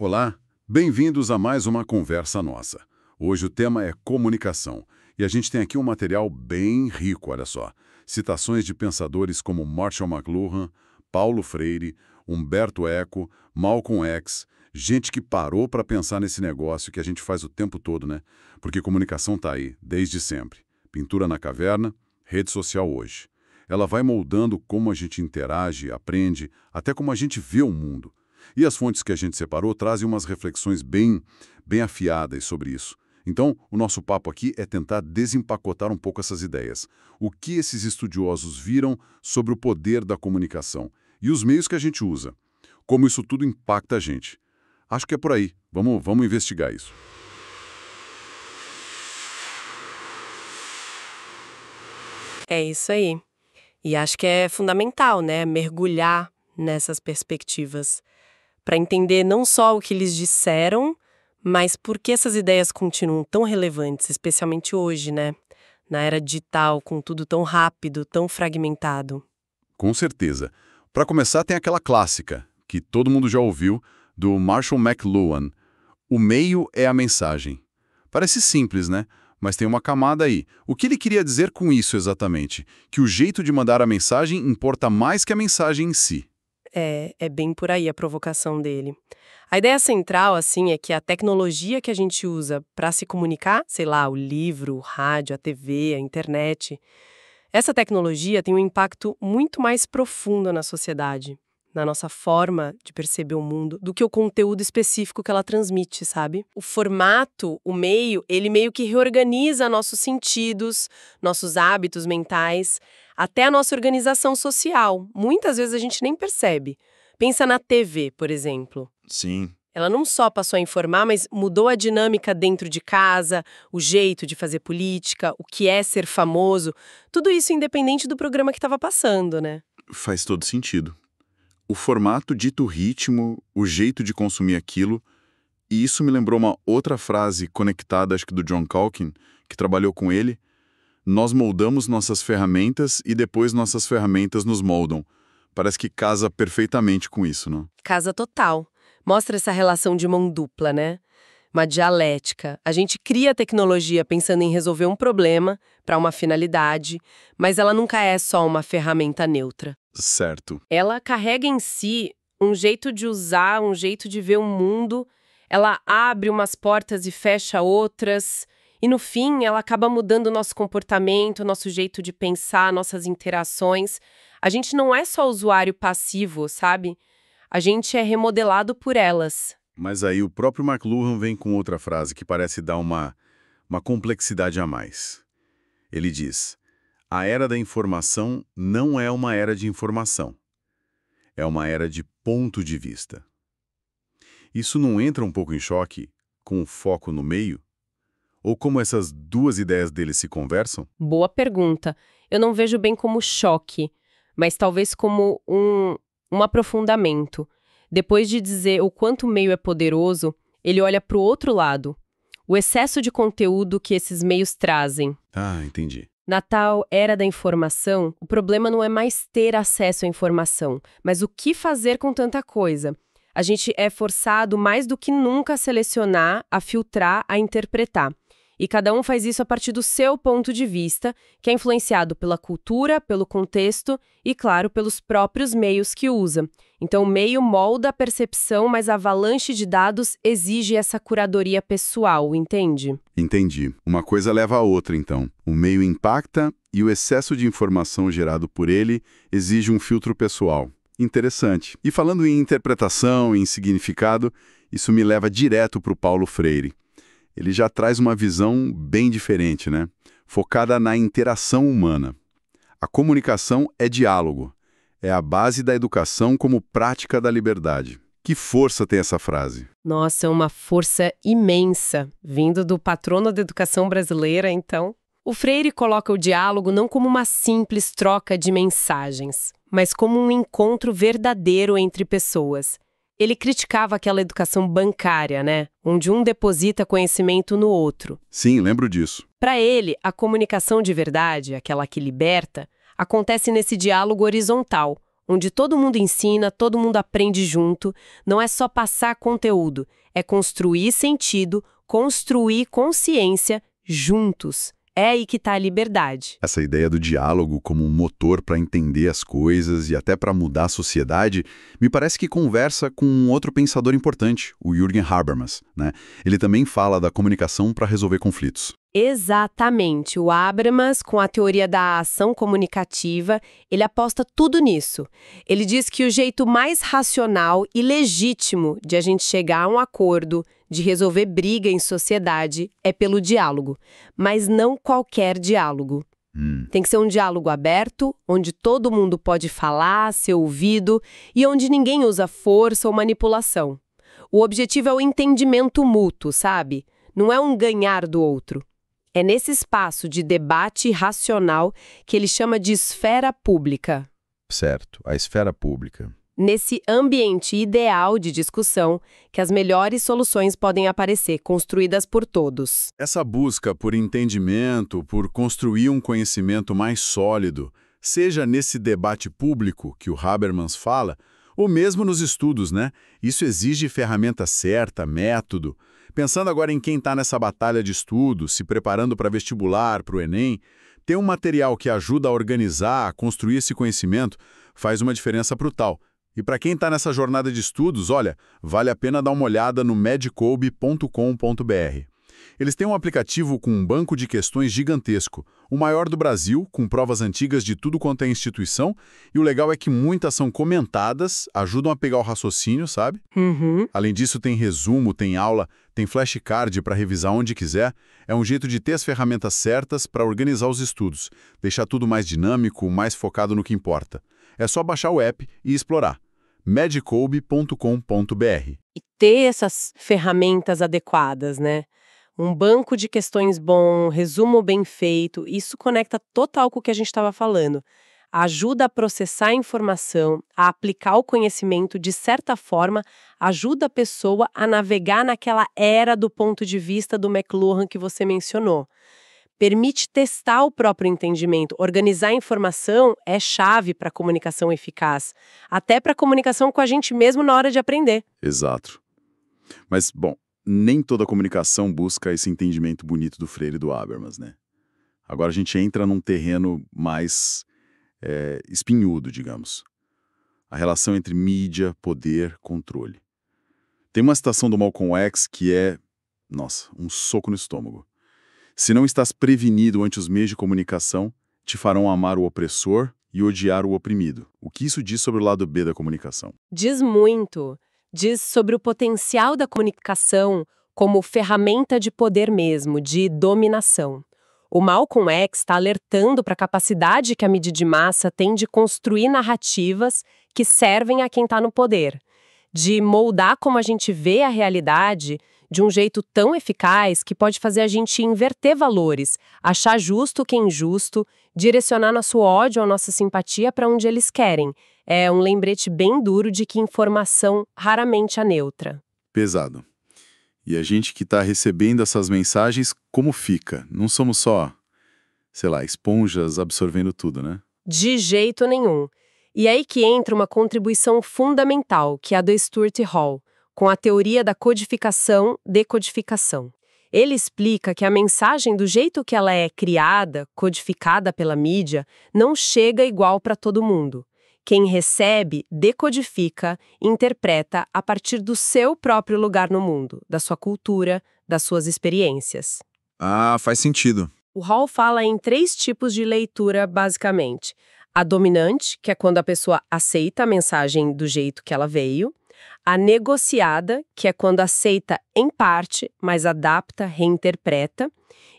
Olá, bem-vindos a mais uma conversa nossa. Hoje o tema é comunicação e a gente tem aqui um material bem rico, olha só. Citações de pensadores como Marshall McLuhan, Paulo Freire, Humberto Eco, Malcolm X, gente que parou para pensar nesse negócio que a gente faz o tempo todo, né? Porque comunicação tá aí, desde sempre. Pintura na caverna, rede social hoje. Ela vai moldando como a gente interage, aprende, até como a gente vê o mundo. E as fontes que a gente separou trazem umas reflexões bem afiadas sobre isso. Então, o nosso papo aqui é tentar desempacotar um pouco essas ideias. O que esses estudiosos viram sobre o poder da comunicação e os meios que a gente usa. Como isso tudo impacta a gente. Acho que é por aí. Vamos investigar isso. É isso aí. E acho que é fundamental, né, mergulhar nessas perspectivas para entender não só o que eles disseram, mas por que essas ideias continuam tão relevantes, especialmente hoje, né, na era digital, com tudo tão rápido, tão fragmentado. Com certeza. Para começar, tem aquela clássica, que todo mundo já ouviu, do Marshall McLuhan. O meio é a mensagem. Parece simples, né? Mas tem uma camada aí. O que ele queria dizer com isso exatamente? Que o jeito de mandar a mensagem importa mais que a mensagem em si. É bem por aí a provocação dele. A ideia central, assim, é que a tecnologia que a gente usa para se comunicar, sei lá, o livro, o rádio, a TV, a internet, essa tecnologia tem um impacto muito mais profundo na sociedade, na nossa forma de perceber o mundo, do que o conteúdo específico que ela transmite, sabe? O formato, o meio, ele meio que reorganiza nossos sentidos, nossos hábitos mentais, até a nossa organização social. Muitas vezes a gente nem percebe. Pensa na TV, por exemplo. Sim. Ela não só passou a informar, mas mudou a dinâmica dentro de casa, o jeito de fazer política, o que é ser famoso, tudo isso independente do programa que estava passando, né? Faz todo sentido. O formato dita o ritmo, o jeito de consumir aquilo, e isso me lembrou uma outra frase conectada, acho que do John Calkin, que trabalhou com ele. Nós moldamos nossas ferramentas e depois nossas ferramentas nos moldam. Parece que casa perfeitamente com isso, não? Casa total. Mostra essa relação de mão dupla, né? Uma dialética. A gente cria a tecnologia pensando em resolver um problema para uma finalidade, mas ela nunca é só uma ferramenta neutra. Certo. Ela carrega em si um jeito de usar, um jeito de ver o mundo, ela abre umas portas e fecha outras, e no fim ela acaba mudando o nosso comportamento, nosso jeito de pensar, nossas interações. A gente não é só usuário passivo, sabe? A gente é remodelado por elas. Mas aí o próprio McLuhan vem com outra frase que parece dar uma complexidade a mais. Ele diz: a era da informação não é uma era de informação. É uma era de ponto de vista. Isso não entra um pouco em choque com o foco no meio? Ou como essas duas ideias dele se conversam? Boa pergunta. Eu não vejo bem como choque, mas talvez como um aprofundamento. Depois de dizer o quanto o meio é poderoso, ele olha para o outro lado. O excesso de conteúdo que esses meios trazem. Ah, entendi. Na tal era da informação, o problema não é mais ter acesso à informação, mas o que fazer com tanta coisa. A gente é forçado mais do que nunca a selecionar, a filtrar, a interpretar. E cada um faz isso a partir do seu ponto de vista, que é influenciado pela cultura, pelo contexto e, claro, pelos próprios meios que usa. Então, o meio molda a percepção, mas a avalanche de dados exige essa curadoria pessoal, entende? Entendi. Uma coisa leva a outra, então. O meio impacta e o excesso de informação gerado por ele exige um filtro pessoal. Interessante. E falando em interpretação, em significado, isso me leva direto para o Paulo Freire. Ele já traz uma visão bem diferente, né? Focada na interação humana. A comunicação é diálogo. É a base da educação como prática da liberdade. Que força tem essa frase? Nossa, é uma força imensa, vindo do patrono da educação brasileira, então. O Freire coloca o diálogo não como uma simples troca de mensagens, mas como um encontro verdadeiro entre pessoas. Ele criticava aquela educação bancária, né? Onde um deposita conhecimento no outro. Sim, lembro disso. Para ele, a comunicação de verdade, aquela que liberta, acontece nesse diálogo horizontal, onde todo mundo ensina, todo mundo aprende junto, não é só passar conteúdo, é construir sentido, construir consciência juntos. É aí que está a liberdade. Essa ideia do diálogo como um motor para entender as coisas e até para mudar a sociedade, me parece que conversa com um outro pensador importante, o Jürgen Habermas, né? Ele também fala da comunicação para resolver conflitos. Exatamente. O Habermas, com a teoria da ação comunicativa, ele aposta tudo nisso. Ele diz que o jeito mais racional e legítimo de a gente chegar a um acordo, de resolver briga em sociedade, é pelo diálogo. Mas não qualquer diálogo. Tem que ser um diálogo aberto, onde todo mundo pode falar, ser ouvido e onde ninguém usa força ou manipulação. O objetivo é o entendimento mútuo, sabe? Não é um ganhar do outro. É nesse espaço de debate racional que ele chama de esfera pública. Certo, a esfera pública. Nesse ambiente ideal de discussão que as melhores soluções podem aparecer, construídas por todos. Essa busca por entendimento, por construir um conhecimento mais sólido, seja nesse debate público que o Habermas fala, ou mesmo nos estudos, né? Isso exige ferramenta certa, método. Pensando agora em quem está nessa batalha de estudo, se preparando para vestibular, para o Enem, ter um material que ajuda a organizar, a construir esse conhecimento, faz uma diferença brutal. E para quem está nessa jornada de estudos, olha, vale a pena dar uma olhada no medcoub.com.br. Eles têm um aplicativo com um banco de questões gigantesco, o maior do Brasil, com provas antigas de tudo quanto é instituição, e o legal é que muitas são comentadas, ajudam a pegar o raciocínio, sabe? Além disso, tem resumo, tem aula, tem flashcard para revisar onde quiser. É um jeito de ter as ferramentas certas para organizar os estudos, deixar tudo mais dinâmico, mais focado no que importa. É só baixar o app e explorar. medcoub.com.br. E ter essas ferramentas adequadas, né? Um banco de questões bom, resumo bem feito, isso conecta total com o que a gente estava falando. Ajuda a processar a informação, a aplicar o conhecimento, de certa forma, ajuda a pessoa a navegar naquela era do ponto de vista do McLuhan que você mencionou. Permite testar o próprio entendimento. Organizar a informação é chave para a comunicação eficaz, até para a comunicação com a gente mesmo na hora de aprender. Exato. Mas, bom, nem toda comunicação busca esse entendimento bonito do Freire e do Habermas, né? Agora a gente entra num terreno mais espinhudo, digamos. A relação entre mídia, poder, controle. Tem uma citação do Malcolm X que é, nossa, um soco no estômago. Se não estás prevenido ante os meios de comunicação, te farão amar o opressor e odiar o oprimido. O que isso diz sobre o lado B da comunicação? Diz muito. Diz sobre o potencial da comunicação como ferramenta de poder mesmo, de dominação. O Malcolm X está alertando para a capacidade que a mídia de massa tem de construir narrativas que servem a quem está no poder, de moldar como a gente vê a realidade de um jeito tão eficaz que pode fazer a gente inverter valores, achar justo o que é injusto, direcionar nosso ódio ou nossa simpatia para onde eles querem. É um lembrete bem duro de que informação raramente é neutra. Pesado. E a gente que está recebendo essas mensagens, como fica? Não somos só, sei lá, esponjas absorvendo tudo, né? De jeito nenhum. E aí que entra uma contribuição fundamental, que é a do Stuart Hall, com a teoria da codificação-decodificação. Ele explica que a mensagem, do jeito que ela é criada, codificada pela mídia, não chega igual para todo mundo. Quem recebe, decodifica, interpreta a partir do seu próprio lugar no mundo, da sua cultura, das suas experiências. Ah, faz sentido. O Hall fala em 3 tipos de leitura, basicamente. A dominante, que é quando a pessoa aceita a mensagem do jeito que ela veio. A negociada, que é quando aceita em parte, mas adapta, reinterpreta.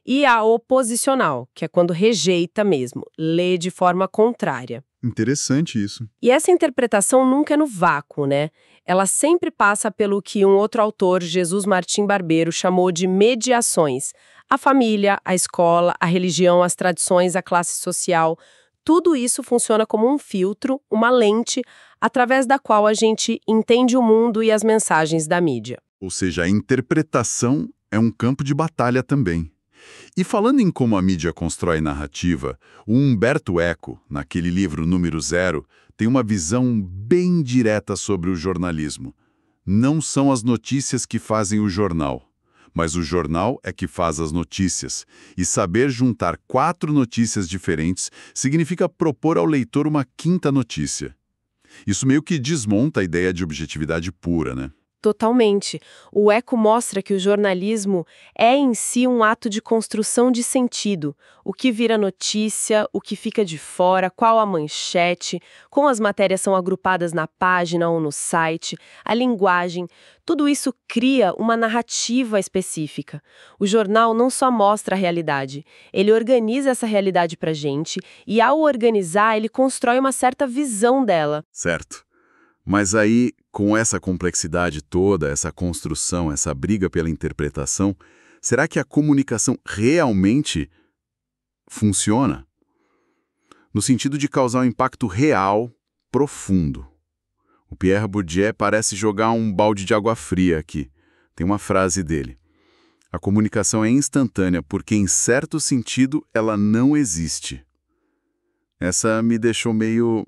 E a oposicional, que é quando rejeita mesmo, lê de forma contrária. Interessante isso. E essa interpretação nunca é no vácuo, né? Ela sempre passa pelo que um outro autor, Jesus Martim Barbeiro, chamou de mediações. A família, a escola, a religião, as tradições, a classe social. Tudo isso funciona como um filtro, uma lente, através da qual a gente entende o mundo e as mensagens da mídia. Ou seja, a interpretação é um campo de batalha também. E falando em como a mídia constrói narrativa, o Umberto Eco, naquele livro número 0, tem uma visão bem direta sobre o jornalismo. Não são as notícias que fazem o jornal, mas o jornal é que faz as notícias. E saber juntar 4 notícias diferentes significa propor ao leitor uma quinta notícia. Isso meio que desmonta a ideia de objetividade pura, né? Totalmente. O Eco mostra que o jornalismo é em si um ato de construção de sentido. O que vira notícia, o que fica de fora, qual a manchete, como as matérias são agrupadas na página ou no site, a linguagem, tudo isso cria uma narrativa específica. O jornal não só mostra a realidade, ele organiza essa realidade pra gente e, ao organizar, ele constrói uma certa visão dela. Certo. Mas aí, com essa complexidade toda, essa construção, essa briga pela interpretação, será que a comunicação realmente funciona? No sentido de causar um impacto real, profundo. O Pierre Bourdieu parece jogar um balde de água fria aqui. Tem uma frase dele. A comunicação é instantânea porque, em certo sentido, ela não existe. Essa me deixou meio...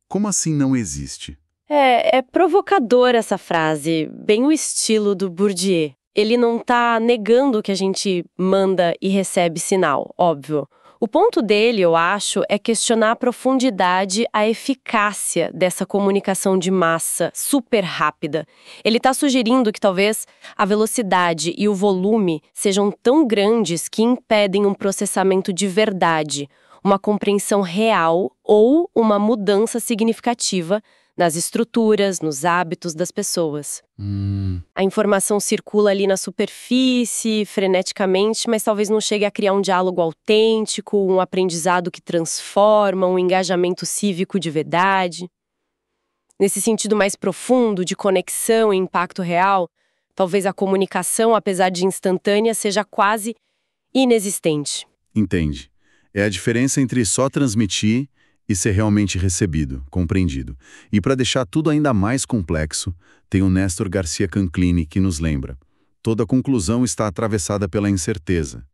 Como assim não existe? É provocadora essa frase, bem o estilo do Bourdieu. Ele não tá negando que a gente manda e recebe sinal, óbvio. O ponto dele, eu acho, é questionar a profundidade, a eficácia dessa comunicação de massa super rápida. Ele está sugerindo que talvez a velocidade e o volume sejam tão grandes que impedem um processamento de verdade, uma compreensão real ou uma mudança significativa nas estruturas, nos hábitos das pessoas. A informação circula ali na superfície, freneticamente, mas talvez não chegue a criar um diálogo autêntico, um aprendizado que transforma, um engajamento cívico de verdade. Nesse sentido mais profundo, de conexão e impacto real, talvez a comunicação, apesar de instantânea, seja quase inexistente. Entende. É a diferença entre só transmitir e ser realmente recebido, compreendido. E para deixar tudo ainda mais complexo, tem o Néstor Garcia Canclini que nos lembra. Toda conclusão está atravessada pela incerteza.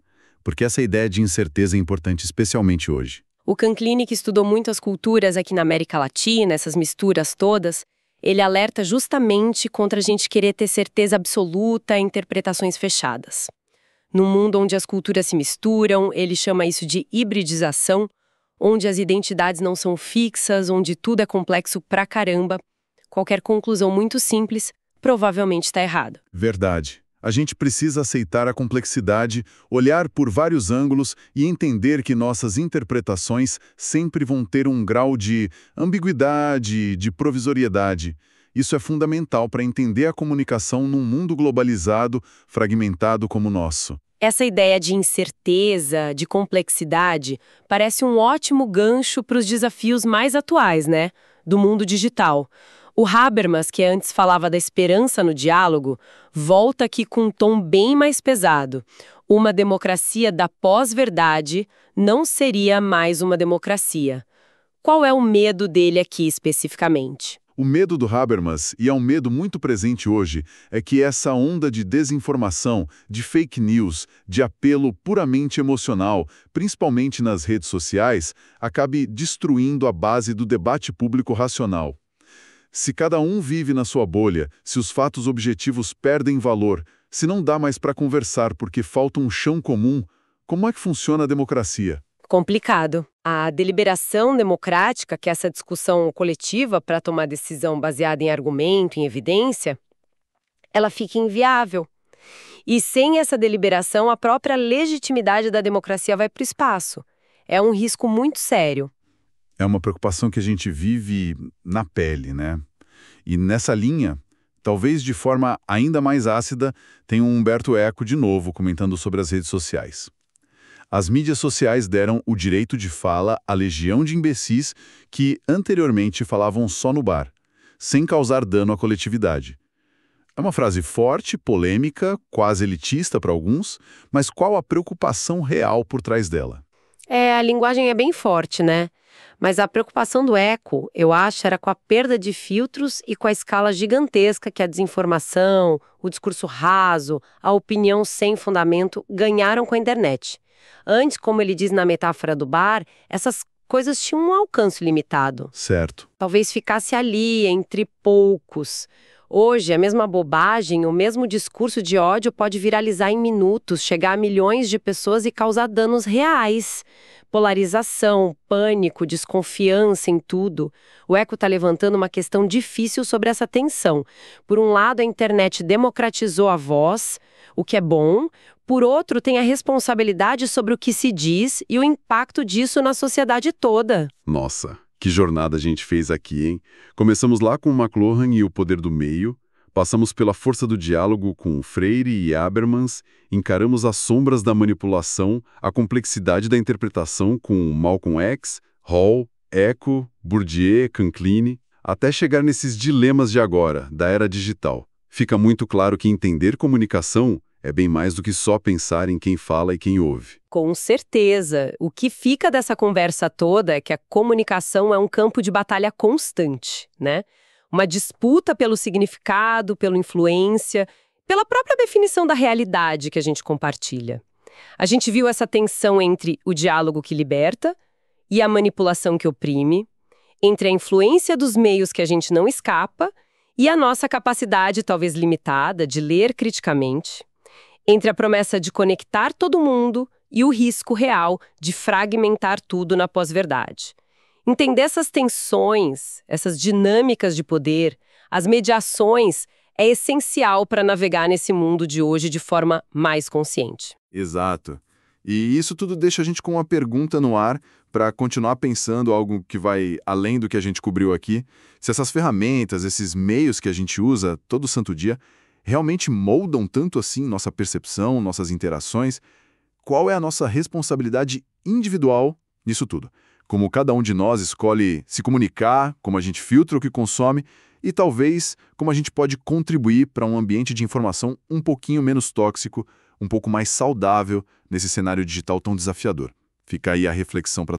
Porque essa ideia de incerteza é importante especialmente hoje. O Canclini, que estudou muitas culturas aqui na América Latina, essas misturas todas, ele alerta justamente contra a gente querer ter certeza absoluta e interpretações fechadas. Num mundo onde as culturas se misturam, ele chama isso de hibridização, onde as identidades não são fixas, onde tudo é complexo pra caramba, qualquer conclusão muito simples provavelmente está errada. Verdade. A gente precisa aceitar a complexidade, olhar por vários ângulos e entender que nossas interpretações sempre vão ter um grau de ambiguidade, de provisoriedade. Isso é fundamental para entender a comunicação num mundo globalizado, fragmentado como o nosso. Essa ideia de incerteza, de complexidade, parece um ótimo gancho para os desafios mais atuais, né? Do mundo digital. O Habermas, que antes falava da esperança no diálogo, volta aqui com um tom bem mais pesado. Uma democracia da pós-verdade não seria mais uma democracia. Qual é o medo dele aqui especificamente? O medo do Habermas, e é um medo muito presente hoje, é que essa onda de desinformação, de fake news, de apelo puramente emocional, principalmente nas redes sociais, acabe destruindo a base do debate público racional. Se cada um vive na sua bolha, se os fatos objetivos perdem valor, se não dá mais para conversar porque falta um chão comum, como é que funciona a democracia? Complicado. A deliberação democrática, que é essa discussão coletiva para tomar decisão baseada em argumento, em evidência, ela fica inviável. E sem essa deliberação, a própria legitimidade da democracia vai para o espaço. É um risco muito sério. É uma preocupação que a gente vive na pele, né? E nessa linha, talvez de forma ainda mais ácida, tem o Humberto Eco de novo comentando sobre as redes sociais. As mídias sociais deram o direito de fala à legião de imbecis que anteriormente falavam só no bar, sem causar dano à coletividade. É uma frase forte, polêmica, quase elitista para alguns, mas qual a preocupação real por trás dela? A linguagem é bem forte, né? Mas a preocupação do Eco, eu acho, era com a perda de filtros e com a escala gigantesca que a desinformação, o discurso raso, a opinião sem fundamento ganharam com a internet. Antes, como ele diz na metáfora do bar, essas coisas tinham um alcance limitado. Certo. Talvez ficasse ali, entre poucos. Hoje, a mesma bobagem, o mesmo discurso de ódio pode viralizar em minutos, chegar a milhões de pessoas e causar danos reais. Polarização, pânico, desconfiança em tudo. O Eco está levantando uma questão difícil sobre essa tensão. Por um lado, a internet democratizou a voz, o que é bom. Por outro, tem a responsabilidade sobre o que se diz e o impacto disso na sociedade toda. Nossa, que jornada a gente fez aqui, hein? Começamos lá com McLuhan e o poder do meio, passamos pela força do diálogo com Freire e Habermas, encaramos as sombras da manipulação, a complexidade da interpretação com Malcolm X, Hall, Eco, Bourdieu, Canclini, até chegar nesses dilemas de agora, da era digital. Fica muito claro que entender comunicação é bem mais do que só pensar em quem fala e quem ouve. Com certeza. O que fica dessa conversa toda é que a comunicação é um campo de batalha constante, né? Uma disputa pelo significado, pela influência, pela própria definição da realidade que a gente compartilha. A gente viu essa tensão entre o diálogo que liberta e a manipulação que oprime, entre a influência dos meios que a gente não escapa e a nossa capacidade, talvez limitada, de ler criticamente, entre a promessa de conectar todo mundo e o risco real de fragmentar tudo na pós-verdade. Entender essas tensões, essas dinâmicas de poder, as mediações, é essencial para navegar nesse mundo de hoje de forma mais consciente. Exato. E isso tudo deixa a gente com uma pergunta no ar para continuar pensando algo que vai além do que a gente cobriu aqui. Se essas ferramentas, esses meios que a gente usa todo santo dia, realmente moldam tanto assim nossa percepção, nossas interações, qual é a nossa responsabilidade individual nisso tudo? Como cada um de nós escolhe se comunicar, como a gente filtra o que consome e talvez como a gente pode contribuir para um ambiente de informação um pouquinho menos tóxico, um pouco mais saudável nesse cenário digital tão desafiador. Fica aí a reflexão para